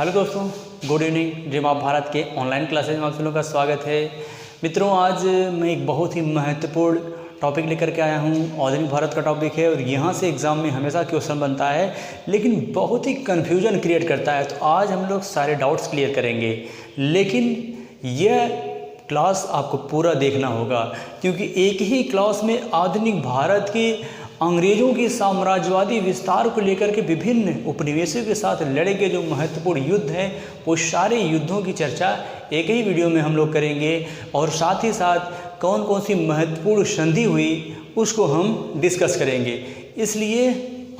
Hello दोस्तों, good evening. Dream of Bharat के online classes में आप सभी का स्वागत है। मित्रों, आज मैं एक बहुत ही महत्वपूर्ण टॉपिक लेकर के आया हूँ। आधुनिक भारत का टॉपिक है और यहाँ से एग्ज़ाम में हमेशा क्वेश्चन बनता है, लेकिन बहुत ही कन्फ्यूजन क्रिएट करता है। तो आज हम लोग सारे डाउट्स क्लियर करेंगे, लेकिन यह क्लास आपको पूरा देखना होगा, क्योंकि एक ही क्लास में आधुनिक भारत की अंग्रेजों की साम्राज्यवादी विस्तार को लेकर के विभिन्न उपनिवेशों के साथ लड़े गए जो महत्वपूर्ण युद्ध हैं, वो सारे युद्धों की चर्चा एक ही वीडियो में हम लोग करेंगे। और साथ ही साथ कौन कौन सी महत्वपूर्ण संधि हुई उसको हम डिस्कस करेंगे। इसलिए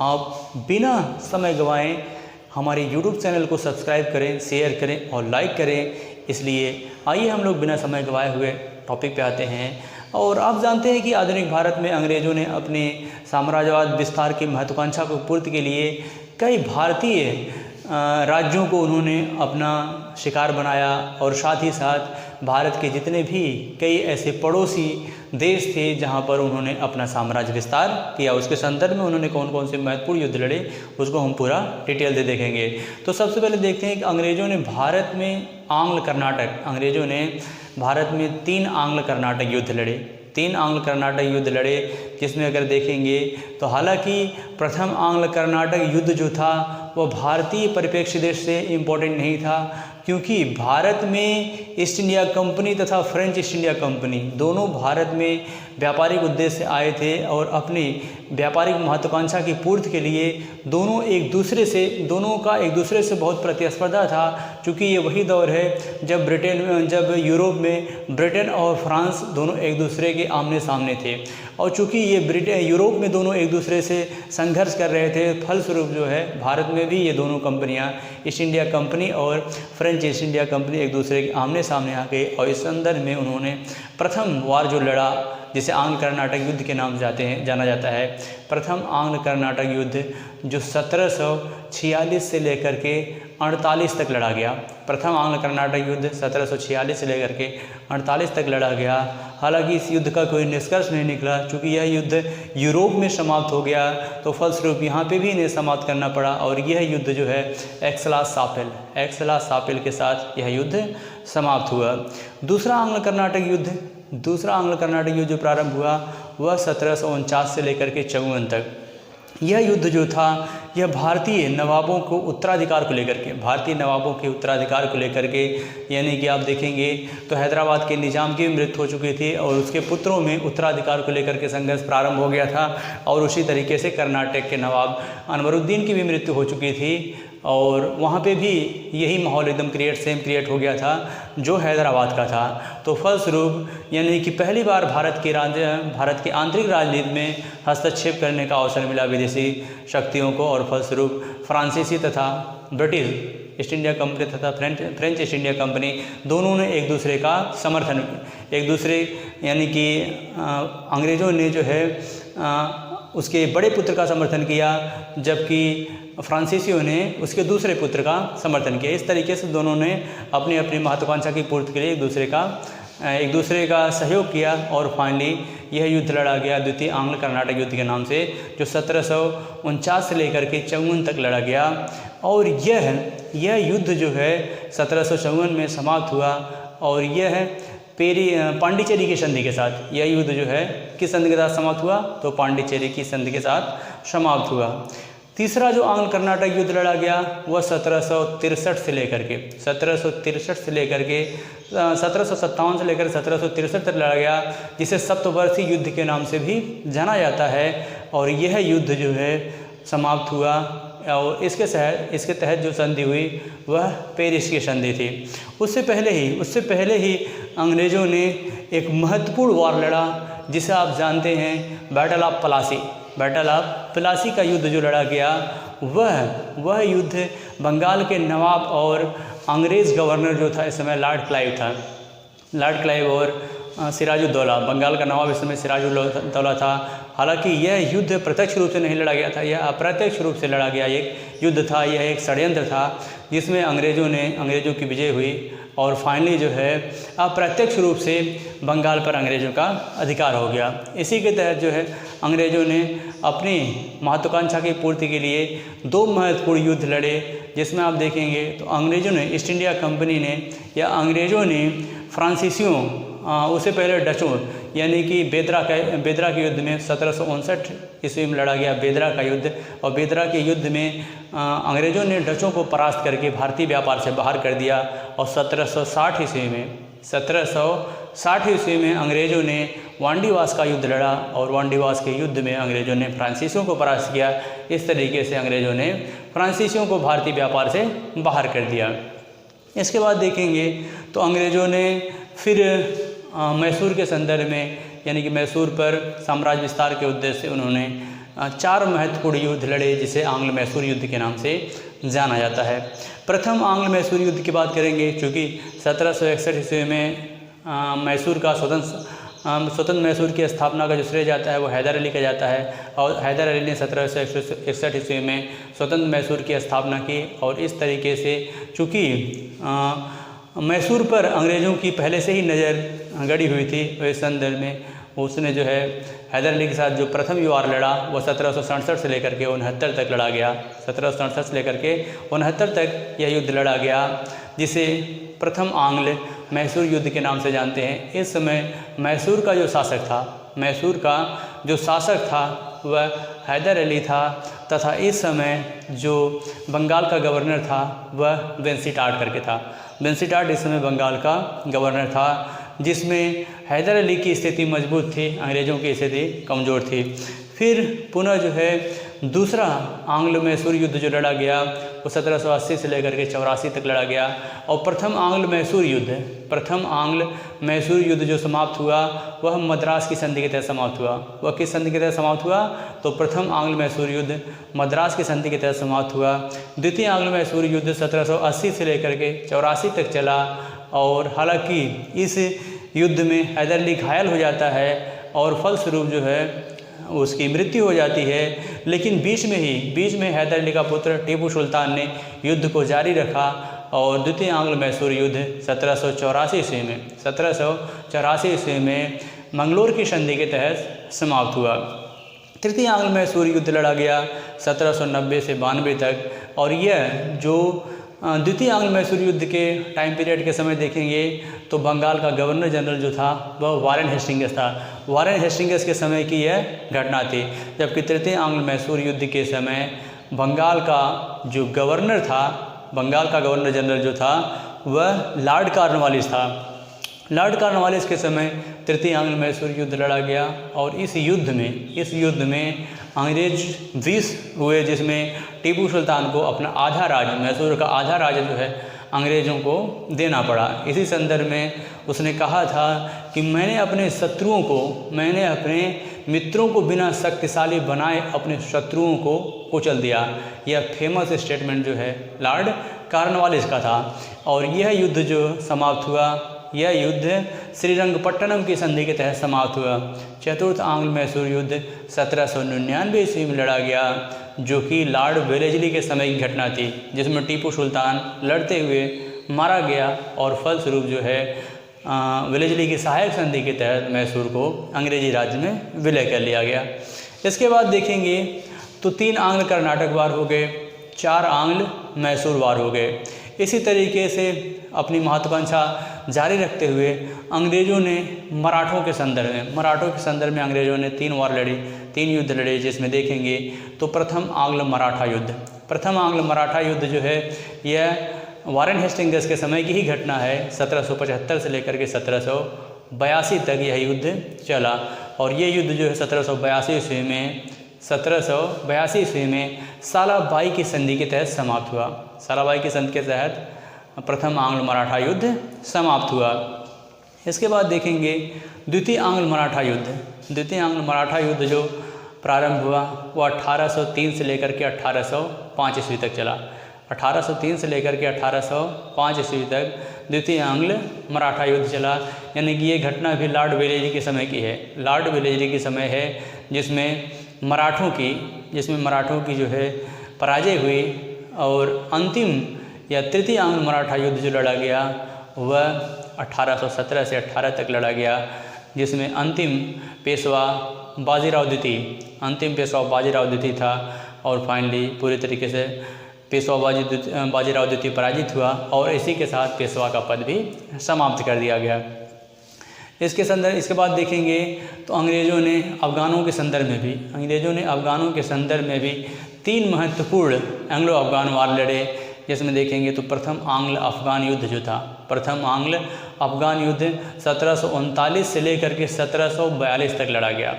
आप बिना समय गंवाएं हमारे YouTube चैनल को सब्सक्राइब करें, शेयर करें और लाइक करें। इसलिए आइए हम लोग बिना समय गंवाए हुए टॉपिक पे आते हैं। और आप जानते हैं कि आधुनिक भारत में अंग्रेज़ों ने अपने साम्राज्यवाद विस्तार की महत्वाकांक्षा को पूर्ति के लिए कई भारतीय राज्यों को उन्होंने अपना शिकार बनाया, और साथ ही साथ भारत के जितने भी कई ऐसे पड़ोसी देश थे जहां पर उन्होंने अपना साम्राज्य विस्तार किया, उसके संदर्भ में उन्होंने कौन कौन से महत्वपूर्ण युद्ध लड़े उसको हम पूरा डिटेल से देखेंगे। तो सबसे पहले देखते हैं कि अंग्रेज़ों ने भारत में 3 आंग्ल कर्नाटक युद्ध लड़े। 3 आंग्ल कर्नाटक युद्ध लड़े, जिसमें अगर देखेंगे तो हालांकि प्रथम आंग्ल कर्नाटक युद्ध जो था वो भारतीय परिप्रेक्ष्य देश से इम्पोर्टेंट नहीं था, क्योंकि भारत में ईस्ट इंडिया कंपनी तथा फ्रेंच ईस्ट इंडिया कंपनी दोनों भारत में व्यापारिक उद्देश्य से आए थे, और अपनी व्यापारिक महत्वाकांक्षा की पूर्ति के लिए दोनों का एक दूसरे से बहुत प्रतिस्पर्धा था। क्योंकि ये वही दौर है जब यूरोप में ब्रिटेन और फ्रांस दोनों एक दूसरे के आमने सामने थे, और चूँकि ये यूरोप में दोनों एक दूसरे से संघर्ष कर रहे थे, फलस्वरूप जो है भारत में भी ये दोनों कंपनियां ईस्ट इंडिया कंपनी और फ्रेंच ईस्ट इंडिया कंपनी एक दूसरे के आमने सामने आ गए। और इस संदर्भ में उन्होंने प्रथम वार जो लड़ा, जिसे आंग्ल कर्नाटक युद्ध के नाम से जाना जाता है, प्रथम आंग्ल कर्नाटक युद्ध जो 1746 से लेकर के 48 तक लड़ा गया। प्रथम आंग्ल कर्नाटक युद्ध 1746 से लेकर के 48 तक लड़ा गया। हालांकि इस युद्ध का कोई निष्कर्ष नहीं निकला, क्योंकि यह युद्ध यूरोप में समाप्त हो गया, तो फलस्वरूप यहाँ पे भी इन्हें समाप्त करना पड़ा। और यह युद्ध जो है एक्सला सापेल के साथ यह युद्ध समाप्त हुआ। दूसरा आंग्ल कर्नाटक युद्ध जो प्रारंभ हुआ वह 1749 से लेकर के 54 तक। यह युद्ध जो था यह भारतीय नवाबों के उत्तराधिकार को लेकर के, यानी कि आप देखेंगे तो हैदराबाद के निजाम की मृत्यु हो चुकी थी और उसके पुत्रों में उत्तराधिकार को लेकर के संघर्ष प्रारंभ हो गया था। और उसी तरीके से कर्नाटक के नवाब अनवरुद्दीन की भी मृत्यु हो चुकी थी, और वहाँ पे भी यही माहौल एकदम क्रिएट हो गया था जो हैदराबाद का था। तो फलस्वरूप यानी कि पहली बार भारत के आंतरिक राजनीति में हस्तक्षेप करने का अवसर मिला विदेशी शक्तियों को, और फलस्वरूप फ्रांसीसी तथा ब्रिटिश ईस्ट इंडिया कंपनी तथा फ्रेंच ईस्ट इंडिया कंपनी दोनों ने यानी कि अंग्रेज़ों ने जो है उसके बड़े पुत्र का समर्थन किया, जबकि फ्रांसीसियों ने उसके दूसरे पुत्र का समर्थन किया। इस तरीके से दोनों ने अपनी अपनी महत्वाकांक्षा की पूर्ति के लिए एक दूसरे का सहयोग किया, और फाइनली यह युद्ध लड़ा गया द्वितीय आंग्ल कर्नाटक युद्ध के नाम से, जो 1749 से लेकर के 54 तक लड़ा गया। और यह युद्ध जो है 1754 में समाप्त हुआ, और यह पांडिचेरी की संधि के साथ यह युद्ध जो है किस संधि के साथ समाप्त हुआ, तो पांडिचेरी की संधि के साथ समाप्त हुआ। तीसरा जो आंग्ल कर्नाटक युद्ध लड़ा गया वह 1757 से लेकर के 1763 तक लड़ा गया, जिसे सप्तवर्षीय युद्ध के नाम से भी जाना जाता है। और यह युद्ध जो है समाप्त हुआ, और इसके तहत जो संधि हुई वह पेरिस की संधि थी। उससे पहले ही अंग्रेज़ों ने एक महत्वपूर्ण वार लड़ा, जिसे आप जानते हैं बैटल ऑफ प्लासी का युद्ध जो लड़ा गया, वह युद्ध बंगाल के नवाब और अंग्रेज़ गवर्नर जो था इस समय लॉर्ड क्लाइव और सिराजुद्दौला, बंगाल का नवाब इस समय सिराजुद्दौला था। हालांकि यह युद्ध प्रत्यक्ष रूप से नहीं लड़ा गया था, यह अप्रत्यक्ष रूप से लड़ा गया एक युद्ध था, यह एक षड्यंत्र था, जिसमें अंग्रेज़ों की विजय हुई, और फाइनली जो है अप्रत्यक्ष रूप से बंगाल पर अंग्रेज़ों का अधिकार हो गया। इसी के तहत जो है अंग्रेज़ों ने अपनी महत्वाकांक्षा की पूर्ति के लिए 2 महत्वपूर्ण युद्ध लड़े, जिसमें आप देखेंगे तो अंग्रेज़ों ने, ईस्ट इंडिया कंपनी ने या अंग्रेज़ों ने फ्रांसीसियों, उससे पहले डचों, यानी कि बेदरा के युद्ध में 1759 ईस्वी में लड़ा गया बेदरा का युद्ध। और बेदरा के युद्ध में अंग्रेज़ों ने डचों को परास्त करके भारतीय व्यापार से बाहर कर दिया। और 1760 ईस्वी में अंग्रेज़ों ने वांडीवास का युद्ध लड़ा और वांडीवास के युद्ध में अंग्रेज़ों ने फ्रांसीसियों को परास्त किया। इस तरीके से अंग्रेज़ों ने फ्रांसीसियों को भारतीय व्यापार से बाहर कर दिया। इसके बाद देखेंगे तो अंग्रेज़ों ने फिर मैसूर के संदर्भ में, यानी कि मैसूर पर साम्राज्य विस्तार के उद्देश्य से उन्होंने 4 महत्वपूर्ण युद्ध लड़े, जिसे आंग्ल मैसूर युद्ध के नाम से जाना जाता है। प्रथम आंग्ल मैसूर युद्ध की बात करेंगे, चूँकि 1761 ईस्वी में मैसूर का स्वतंत्र मैसूर की स्थापना का जो श्रेय जाता है वो हैदर अली का जाता है। और हैदर अली ने 1761 ईस्वी में स्वतंत्र मैसूर की स्थापना की। और इस तरीके से चूँकि मैसूर पर अंग्रेज़ों की पहले से ही नज़र गड़ी हुई थी, तो इस संदर्भ में उसने जो है हैदर अली के साथ जो प्रथम वार लड़ा वो 1767 से लेकर के 69 तक लड़ा गया। 1767 से लेकर के 69 तक यह युद्ध लड़ा गया, जिसे प्रथम आंग्ल मैसूर युद्ध के नाम से जानते हैं। इस समय मैसूर का जो शासक था वह हैदर अली था, तथा इस समय जो बंगाल का गवर्नर था वह वेंसीटाट करके था। वेंसीटाट इस समय बंगाल का गवर्नर था, जिसमें हैदर अली की स्थिति मजबूत थी, अंग्रेज़ों की स्थिति कमज़ोर थी। फिर पुनः जो है दूसरा आंग्ल मैसूर युद्ध जो लड़ा गया वो 1780 से लेकर के 84 तक लड़ा गया। और प्रथम आंग्ल मैसूर युद्ध जो समाप्त हुआ वह मद्रास की संधि के तहत समाप्त हुआ। वह किस संधि के तहत समाप्त हुआ? तो प्रथम आंग्ल मैसूर युद्ध मद्रास की संधि के तहत समाप्त हुआ। द्वितीय आंग्ल मैसूर युद्ध 1780 से लेकर के 84 तक चला। और हालांकि इस युद्ध में हैदर अली घायल हो जाता है और फलस्वरूप जो है उसकी मृत्यु हो जाती है, लेकिन बीच में हैदर अली का पुत्र टीपू सुल्तान ने युद्ध को जारी रखा। और द्वितीय आंग्ल मैसूर युद्ध 1784 ईस्वी में मंगलोर की संधि के तहत समाप्त हुआ। तृतीय आंग्ल मैसूर युद्ध लड़ा गया 1790 से 92 तक। और यह जो द्वितीय आंग्ल मैसूर युद्ध के टाइम पीरियड के समय देखेंगे तो बंगाल का गवर्नर जनरल जो था वह वारेन हेस्टिंग्स था। वारेन हेस्टिंग्स के समय की यह घटना थी, जबकि तृतीय आंग्ल मैसूर युद्ध के समय बंगाल का जो गवर्नर था, बंगाल का गवर्नर जनरल जो था वह लॉर्ड कॉर्नवालिस था। लॉर्ड कॉर्नवालिस के समय तृतीय आंग्ल मैसूर युद्ध लड़ा गया। और इस युद्ध में अंग्रेज 20 हुए, जिसमें टीपू सुल्तान को अपना आधा राज्य, मैसूर का आधा राज्य जो है अंग्रेज़ों को देना पड़ा। इसी संदर्भ में उसने कहा था कि मैंने अपने मित्रों को बिना शक्तिशाली बनाए अपने शत्रुओं को कुचल दिया। यह फेमस स्टेटमेंट जो है लॉर्ड कॉर्नवालिस का था। और यह युद्ध जो समाप्त हुआ, यह युद्ध श्रीरंगपट्टनम की संधि के तहत समाप्त हुआ। चतुर्थ आंग्ल मैसूर युद्ध 1799 ईस्वी में लड़ा गया, जो कि लॉर्ड वेलेस्ली के समय की घटना थी, जिसमें टीपू सुल्तान लड़ते हुए मारा गया और फलस्वरूप जो है वेलेस्ली की सहायक संधि के तहत मैसूर को अंग्रेजी राज्य में विलय कर लिया गया। इसके बाद देखेंगे तो 3 आंग्ल कर्नाटक वार हो गए, 4 आंग्ल मैसूर वार हो गए। इसी तरीके से अपनी महत्वाकांक्षा जारी रखते हुए अंग्रेज़ों ने मराठों के संदर्भ में अंग्रेज़ों ने 3 वार लड़ी, 3 युद्ध लड़े, जिसमें देखेंगे तो प्रथम आंग्ल मराठा युद्ध जो है यह वारेन हेस्टिंग्स के समय की ही घटना है। 1775 से लेकर के 1782 तक यह युद्ध चला। और ये युद्ध जो है 1782 ईस्वी में सालाबाई की संधि के तहत समाप्त हुआ। सालाबाई की संधि के तहत प्रथम आंग्ल मराठा युद्ध समाप्त हुआ। इसके बाद देखेंगे द्वितीय आंग्ल मराठा युद्ध जो प्रारंभ हुआ वो 1803 से लेकर के 1805 ईस्वी तक चला। 1803 से लेकर के 1805 ईस्वी तक द्वितीय आंग्ल मराठा युद्ध चला। यानी कि ये घटना भी लॉर्ड वेलेस्ली के समय की है। लॉर्ड वेलेस्ली के समय है, जिसमें मराठों की जो है पराजय हुई। और अंतिम या तृतीय आंग्ल मराठा युद्ध जो लड़ा गया वह 1817 से 18 तक लड़ा गया, जिसमें अंतिम पेशवा बाजीराव द्वितीय, अंतिम पेशवा बाजीराव द्वितीय था और फाइनली पूरी तरीके से पेशवा बाजीराव द्वितीय पराजित हुआ और इसी के साथ पेशवा का पद भी समाप्त कर दिया गया। इसके बाद देखेंगे तो अंग्रेज़ों ने अफ़गानों के संदर्भ में भी 3 महत्वपूर्ण एंग्लो अफ़गान वार लड़े, जिसमें देखेंगे तो प्रथम आंग्ल अफ़गान युद्ध जो था, प्रथम आंग्ल अफ़गान युद्ध 1739 से लेकर के 1742 तक लड़ा गया।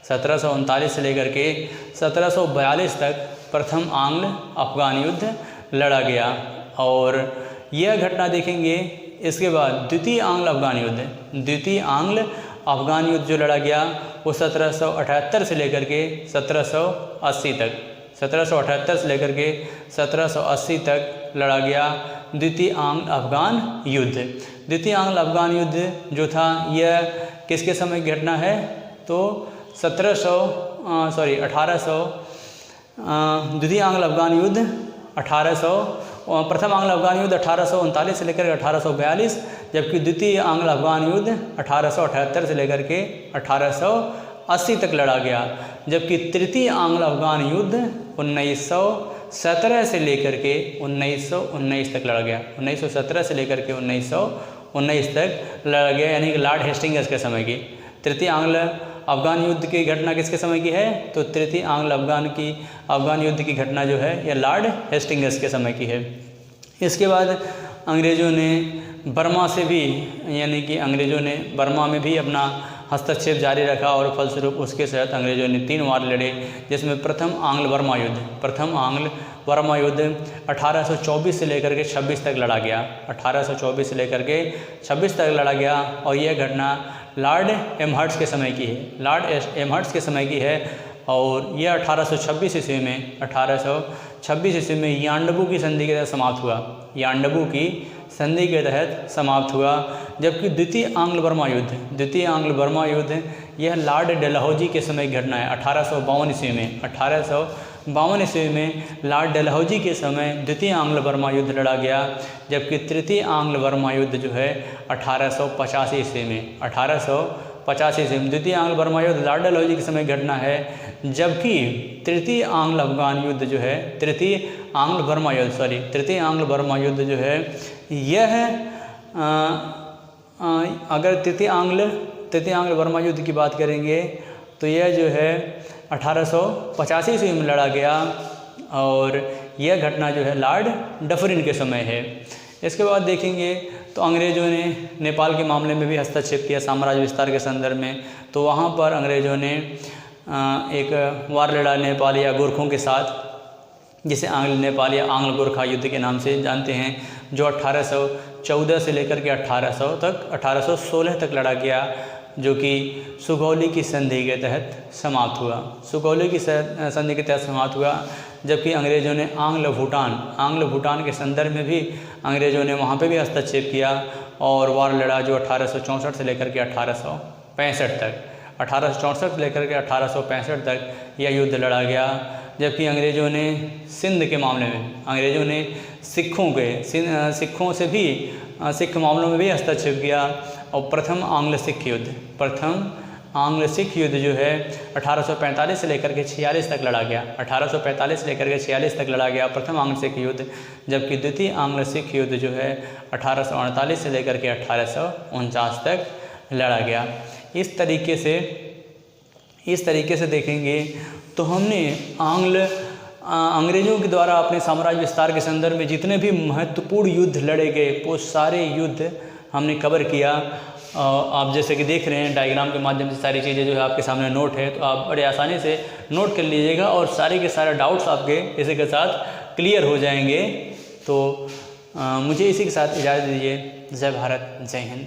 1739 से लेकर के 1742 तक प्रथम आंग्ल अफ़गान युद्ध लड़ा गया। और यह घटना देखेंगे इसके बाद द्वितीय आंग्ल अफ़गान युद्ध जो लड़ा गया वो 1778 से लेकर के 1780 तक, 1778 से लेकर के 1780 तक लड़ा गया द्वितीय आंग्ल अफ़गान युद्ध। द्वितीय आंग्ल अफ़गान युद्ध जो था यह किसके समय की घटना है, तो द्वितीय आंग्ल अफ़गान युद्ध प्रथम आंग्ल अफ़गान युद्ध 1839 से लेकर 1842, जबकि द्वितीय आंग्ल अफ़गान युद्ध 1878 से लेकर के 1880 तक लड़ा गया। जबकि तृतीय आंग्ल अफ़गान युद्ध 1917 से लेकर के 1919 तक लड़ा गया। 1917 से लेकर के 1919 तक लड़ा गया, यानी कि लॉर्ड हेस्टिंग्स के समय की। तृतीय आंग्ल अफ़गान युद्ध की घटना किसके समय की है, तो तृतीय आंग्ल अफ़गान युद्ध की घटना जो है यह लॉर्ड हेस्टिंग्स के समय की है। इसके बाद अंग्रेज़ों ने बर्मा से भी, यानी कि अंग्रेज़ों ने बर्मा में भी अपना हस्तक्षेप जारी रखा और फलस्वरूप उसके तहत अंग्रेज़ों ने 3 वार लड़े, जिसमें प्रथम आंग्ल बर्मा युद्ध 1824 से लेकर के 26 तक लड़ा गया। 1824 से लेकर के 26 तक लड़ा गया और यह घटना लॉर्ड एमहर्स्ट के समय की है और यह 1826 ईस्वी में यांडबू की संधि के तहत समाप्त हुआ। जबकि द्वितीय आंग्ल बर्मा युद्ध यह लॉर्ड डलहौजी के समय की घटना है। 1852 ईस्वी में लॉर्ड डलहौजी के समय द्वितीय आंग्ल बर्मा युद्ध लड़ा गया, जबकि तृतीय आंग्ल बर्मा युद्ध जो है 1885 ईस्वी में द्वितीय आंग्ल बर्मा युद्ध लॉर्ड डलहौजी के समय घटना है। जबकि तृतीय आंग्ल बर्मा युद्ध जो है यह अगर तृतीय आंग्ल बर्मा युद्ध की बात करेंगे तो यह जो है 1885 ईस्वी में लड़ा गया और यह घटना जो है लॉर्ड डफरिन के समय है। इसके बाद देखेंगे तो अंग्रेज़ों ने नेपाल के मामले में भी हस्तक्षेप किया साम्राज्य विस्तार के संदर्भ में। तो वहाँ पर अंग्रेज़ों ने एक वार लड़ा नेपाल या गोरखों के साथ, जिसे नेपाल या आंग्ल गोरखा युद्ध के नाम से जानते हैं, जो 1814 से लेकर के 1816 तक लड़ा गया, जो कि सुगौली की संधि के तहत समाप्त हुआ। जबकि अंग्रेज़ों ने आंग्ल भूटान के संदर्भ में भी अंग्रेज़ों ने वहाँ पे भी हस्तक्षेप किया और वार लड़ा, जो 1864 से लेकर के 1865 तक यह युद्ध लड़ा गया। जबकि अंग्रेज़ों ने सिंध के मामले में सिख मामलों में भी हस्तक्षेप किया और प्रथम आंग्ल सिख युद्ध जो है 1845 से लेकर के 46 तक लड़ा गया। 1845 से लेकर के 46 तक लड़ा गया प्रथम आंग्ल सिख युद्ध, जबकि द्वितीय आंग्ल सिख युद्ध जो है 1848 से लेकर के 1849 तक लड़ा गया। इस तरीके से देखेंगे तो हमने अंग्रेज़ों के द्वारा अपने साम्राज्य विस्तार के संदर्भ में जितने भी महत्वपूर्ण युद्ध लड़े गए वो सारे युद्ध हमने कवर किया। आप जैसे कि देख रहे हैं डायग्राम के माध्यम से सारी चीज़ें जो है आपके सामने नोट है, तो आप बड़े आसानी से नोट कर लीजिएगा और सारे के सारे डाउट्स आपके इसी के साथ क्लियर हो जाएंगे। तो मुझे इसी के साथ इजाज़त दीजिए। जय भारत, जय हिंद।